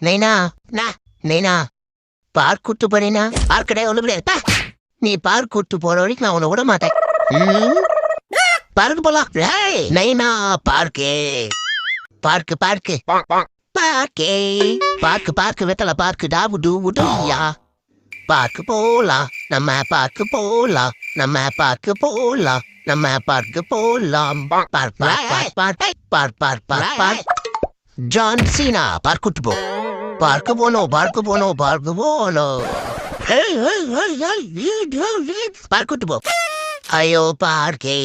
நைனா நைனா park கூட்டு போறேனா? Park கிடையாது, ஒண்ணு கிடையாது. நீ பார்க் கூட்டு போற வரைக்கும் நான் உன்னை விட மாட்டேன். பார்க்கு போலாம். நைனா பார்க்கு பார்க்கு பார்க்கு பார்க்கே பார்க்கு வெத்தலை பார்க்கு டாபு டூபு டூயா. பார்க்கு போலாம், நம்ம பார்க்கு போலாம், நம்ம பார்க்கு போலாம், நம்ம பார்க்கு போலாம். பார்க் ஜான் சீனா பார்க் கூட்டு போ. பார்க்கு போனோம் பார்க்கு போனோம். பார்க் கூட்டு போ. ஐயோ பார்க்கே.